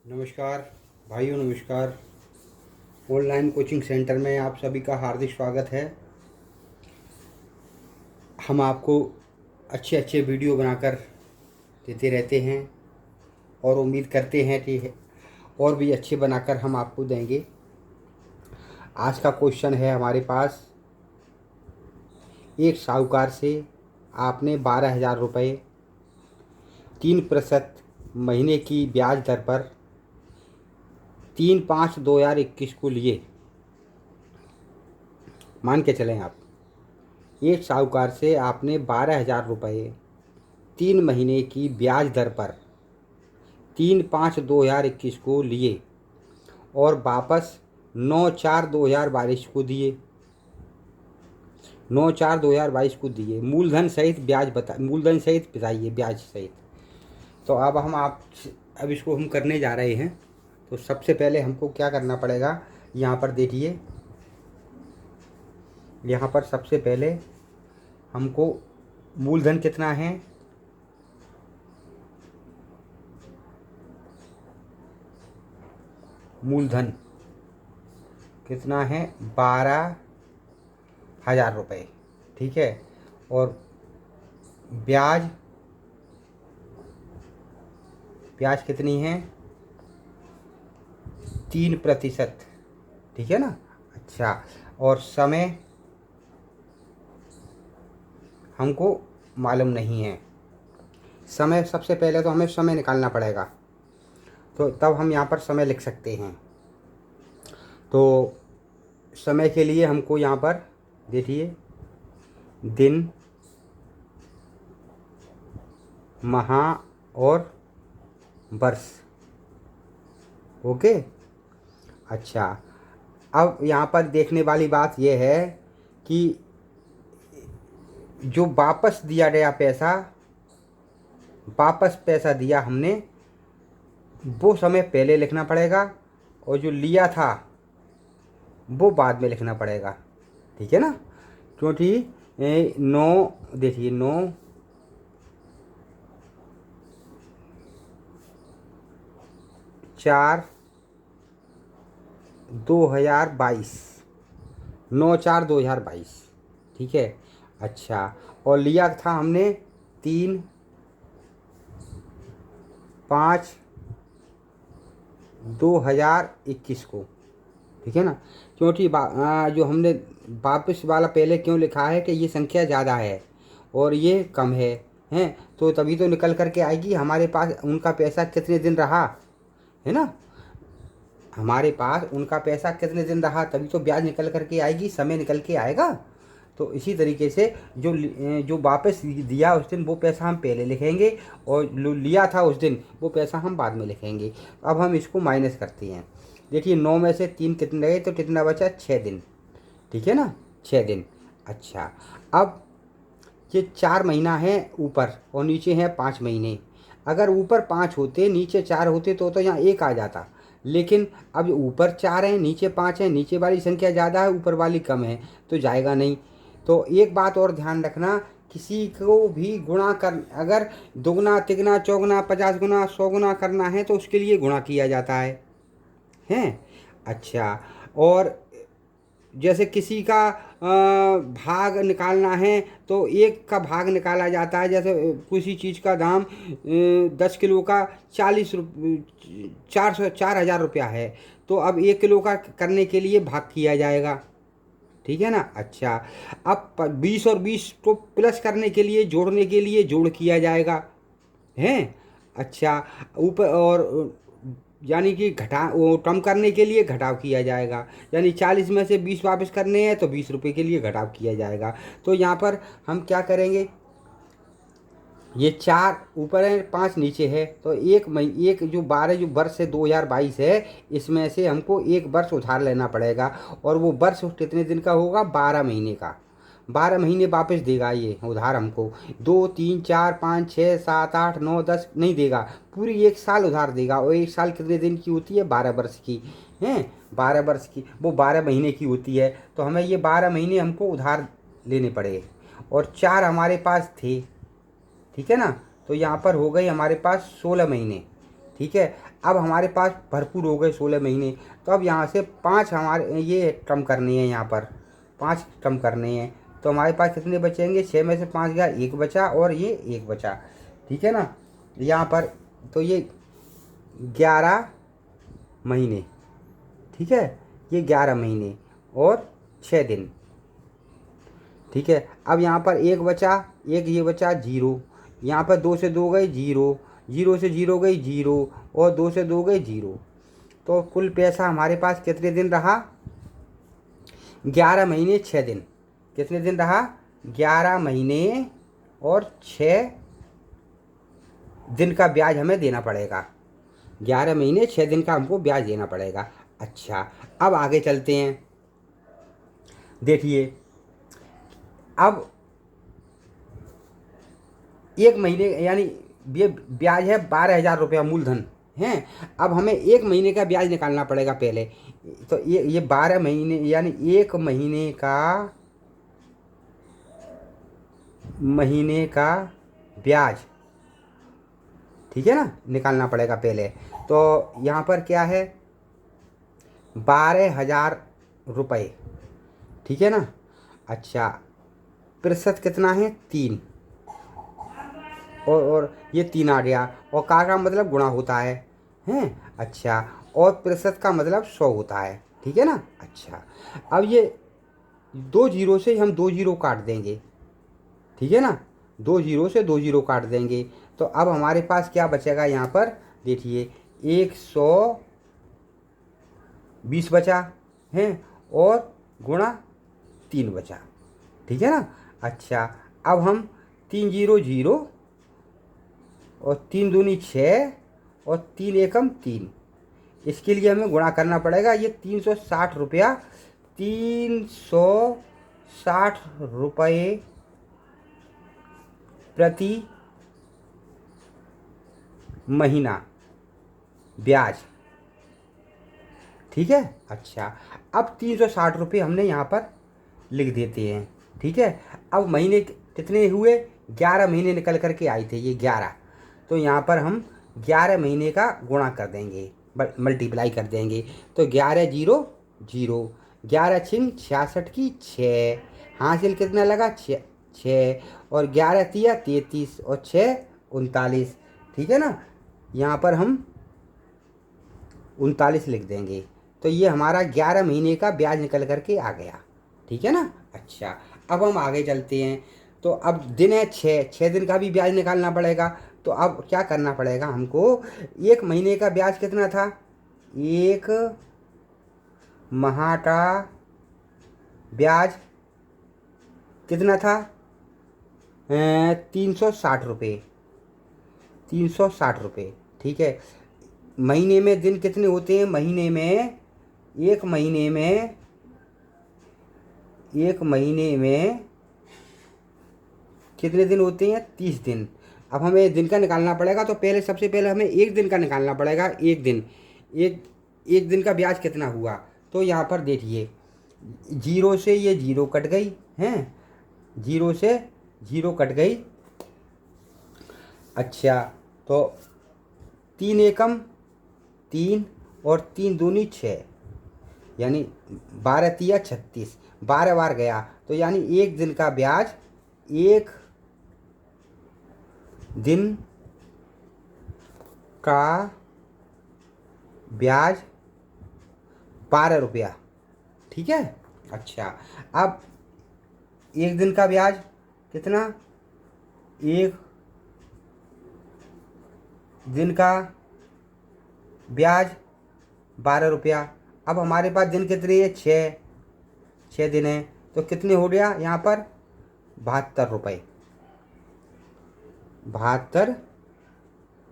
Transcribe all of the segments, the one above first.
नमस्कार भाइयों, नमस्कार। ऑनलाइन कोचिंग सेंटर में आप सभी का हार्दिक स्वागत है। हम आपको अच्छे अच्छे वीडियो बनाकर देते रहते हैं और उम्मीद करते हैं कि और भी अच्छे बनाकर हम आपको देंगे। आज का क्वेश्चन है हमारे पास, एक साहूकार से आपने 12,000 रुपये 3% महीने की ब्याज दर पर 3/5/2021 को लिए। मान के चलें आप, एक साहूकार से आपने 12,000 रुपये 3 महीने की ब्याज दर पर 3/5/2021 को लिए और वापस 9/4/2022 को दिए। 9/4/2022 को दिए। मूलधन सहित ब्याज मूलधन सहित बताइए, ब्याज सहित। तो अब इसको हम करने जा रहे हैं। तो सबसे पहले हमको क्या करना पड़ेगा, यहाँ पर देखिए, यहाँ पर सबसे पहले हमको मूलधन कितना है, मूलधन कितना है, 12,000 रुपये। ठीक है। और ब्याज ब्याज कितनी है, 3%। ठीक है ना। अच्छा, और समय हमको मालूम नहीं है। समय, सबसे पहले तो हमें समय निकालना पड़ेगा। तो तब हम यहाँ पर समय लिख सकते हैं। तो समय के लिए हमको यहाँ पर देखिए, दिन, माह और वर्ष। ओके। अच्छा, अब यहाँ पर देखने वाली बात यह है कि जो वापस दिया गया पैसा, वापस पैसा दिया हमने, वो समय पहले लिखना पड़ेगा और जो लिया था वो बाद में लिखना पड़ेगा। ठीक है ना। क्योंकि 9, देखिए, 9/4/2022, 9/4/2022। ठीक है। अच्छा, और लिया था हमने 3/5/2021 को। ठीक है ना। क्योंकि जो हमने वापस वाला पहले क्यों लिखा है कि ये संख्या ज़्यादा है और ये कम है तो तभी तो निकल करके आएगी हमारे पास उनका पैसा कितने दिन रहा, है ना। हमारे पास उनका पैसा कितने दिन रहा, तभी तो ब्याज निकल करके आएगी, समय निकल के आएगा। तो इसी तरीके से जो वापस दिया उस दिन वो पैसा हम पहले लिखेंगे और जो लिया था उस दिन वो पैसा हम बाद में लिखेंगे। अब हम इसको माइनस करते हैं। देखिए, 9 में से 3 कितने गए तो कितना बचा, 6 दिन। ठीक है ना, 6 दिन। अच्छा, अब ये 4 महीना है ऊपर और नीचे है 5 महीने। अगर ऊपर 5 होते, नीचे 4 होते तो यहाँ 1 आ जाता। लेकिन अब ऊपर 4 है, नीचे 5 है, नीचे वाली संख्या ज़्यादा है, ऊपर वाली कम है, तो जाएगा नहीं। तो एक बात और ध्यान रखना, किसी को भी गुणा कर, अगर दुगना तिगना चौगुना 50 गुना 100 गुना करना है तो उसके लिए गुणा किया जाता है। हैं। अच्छा, और जैसे किसी का भाग निकालना है तो एक का भाग निकाला जाता है। जैसे किसी चीज़ का दाम 10 किलो का 4,000 रुपया है, तो अब 1 किलो का करने के लिए भाग किया जाएगा। ठीक है ना। अच्छा, अब 20 और 20 को प्लस करने के लिए, जोड़ने के लिए जोड़ किया जाएगा। हैं। अच्छा, ऊपर और यानी कि वो कम करने के लिए घटाव किया जाएगा। यानी 40 में से 20 वापस करने हैं तो 20 रुपये के लिए घटाव किया जाएगा। तो यहाँ पर हम क्या करेंगे, ये 4 ऊपर है, 5 नीचे है, तो एक जो 12 जो वर्ष है 2022 है, इसमें से हमको एक वर्ष उधार लेना पड़ेगा। और वो वर्ष कितने दिन का होगा, 12 महीने का। 12 महीने वापस देगा ये उधार हमको। 2 3 4 5 6 7 8 9 10 नहीं देगा, पूरी 1 साल उधार देगा। और 1 साल कितने दिन की होती है, 12 वर्ष की हैं। 12 वर्ष की, वो 12 महीने की होती है। तो हमें ये 12 महीने हमको उधार लेने पड़े और 4 हमारे पास थे। ठीक है ना। तो यहाँ पर हो गई हमारे पास 16 महीने। ठीक है। अब हमारे पास भरपूर हो गए 16 महीने। तो अब यहाँ से 5 हमारे ये कम करने हैं, यहाँ पर 5 कम करने हैं। तो हमारे पास कितने बचेंगे, 6 में से 5 गया, 1 बचा और ये 1 बचा, ठीक है ना। यहाँ पर तो ये 11 महीने, ठीक है, ये 11 महीने और 6 दिन, ठीक है। अब यहाँ पर 1 बचा, 1 ये बचा 0, यहाँ पर 2 से 2 गई 0, 0 से 0 गई 0 और 2 से 2 गई 0। तो कुल पैसा हमारे पास कितने दिन रहा, 11 महीने 6 दिन। कितने दिन रहा, 11 महीने और 6 दिन का ब्याज हमें देना पड़ेगा। 11 महीने 6 दिन का हमको ब्याज देना पड़ेगा। अच्छा, अब आगे चलते हैं। देखिए, अब 1 महीने यानी ये ब्याज है 12,000 रुपया मूलधन है। अब हमें 1 महीने का ब्याज निकालना पड़ेगा पहले। तो ये 12 महीने यानी 1 महीने का ब्याज, ठीक है ना, निकालना पड़ेगा पहले। तो यहाँ पर क्या है, 12,000 रुपये, ठीक है ना। अच्छा, प्रतिशत कितना है, 3, और ये 3 आ गया, और का मतलब गुणा होता है, हैं। अच्छा, और प्रतिशत का मतलब 100 होता है, ठीक है ना। अच्छा, अब ये 2 जीरो से हम 2 जीरो काट देंगे, ठीक है ना, 2 जीरो से 2 जीरो काट देंगे। तो अब हमारे पास क्या बचेगा, यहाँ पर देखिए 120 बचा है और गुणा 3 बचा, ठीक है ना। अच्छा, अब हम 3 जीरो 0 और 3 दूनी 6 और 3 एकम 3, इसके लिए हमें गुणा करना पड़ेगा। ये 360 रुपया, 360 रुपये प्रति महीना ब्याज, ठीक है। अच्छा, अब 360 रुपये हमने यहाँ पर लिख देते हैं, ठीक है। अब महीने कितने हुए, 11 महीने निकल करके आए थे ये 11। तो यहाँ पर हम 11 महीने का गुणा कर देंगे, मल्टीप्लाई कर देंगे। तो 11 जीरो 0, 11 छिंग 66 की 6, हासिल कितना लगा, 6 और 11 तिया 33 और 6 39, ठीक है ना। यहाँ पर हम 39 लिख देंगे। तो ये हमारा 11 महीने का ब्याज निकल करके आ गया, ठीक है ना। अच्छा, अब हम आगे चलते हैं। तो अब दिन है 6 दिन का भी ब्याज निकालना पड़ेगा। तो अब क्या करना पड़ेगा हमको, 1 महीने का ब्याज कितना था, 1 माह का ब्याज कितना था, 360 रुपये, 360 रुपये, ठीक है। महीने में दिन कितने होते हैं, महीने में एक महीने में कितने दिन होते हैं, 30 दिन। अब हमें दिन का निकालना पड़ेगा। तो पहले सबसे पहले हमें 1 दिन का निकालना पड़ेगा। 1 दिन, एक दिन का ब्याज कितना हुआ। तो यहाँ पर देखिए, 0 से ये 0 कट गई हैं, 0 से 0 कट गई। अच्छा, तो 3 एकम 3 और 3 दूनी 6, यानी 12 तिया 36, 12 बार गया। तो यानी 1 दिन का ब्याज, 1 दिन का ब्याज 12 रुपया, ठीक है। अच्छा, अब 1 दिन का ब्याज कितना, 1 दिन का ब्याज 12 रुपया। अब हमारे पास दिन कितने हैं, 6 दिन हैं। तो कितने हो गया यहाँ पर, 72 रुपये, 72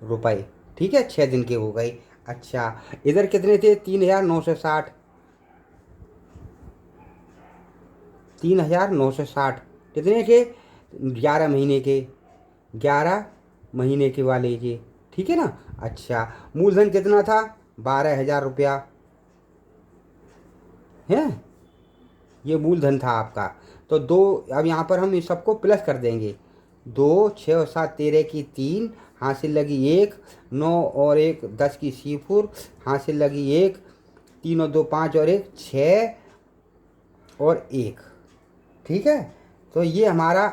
रुपये, ठीक है, 6 दिन के हो गए। अच्छा, इधर कितने थे, 3,960, 3,960 कितने थे, 11 महीने के, 11 महीने के वाले के, ठीक है ना। अच्छा, मूलधन कितना था, 12,000 रुपया है, ये मूलधन था आपका। तो 2, अब यहाँ पर हम इस सबको प्लस कर देंगे, 2 6 और 7 13 की 3, हासिल लगी 1, 9 और 1 10 की सिफर, हासिल लगी 1, 3 और 2 5 और 1 6 और 1। ठीक है, तो ये हमारा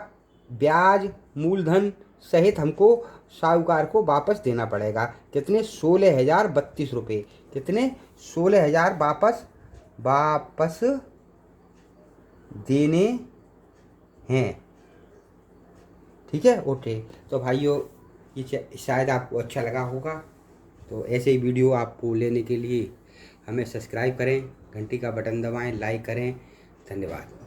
ब्याज मूलधन सहित हमको साहूकार को वापस देना पड़ेगा। कितने? 16,032 रुपये। कितने? 16,000 वापस देने हैं। ठीक है, ओके। तो भाइयों, ये शायद आपको अच्छा लगा होगा। तो ऐसे ही वीडियो आपको लेने के लिए हमें सब्सक्राइब करें, घंटी का बटन दबाएं, लाइक करें। धन्यवाद।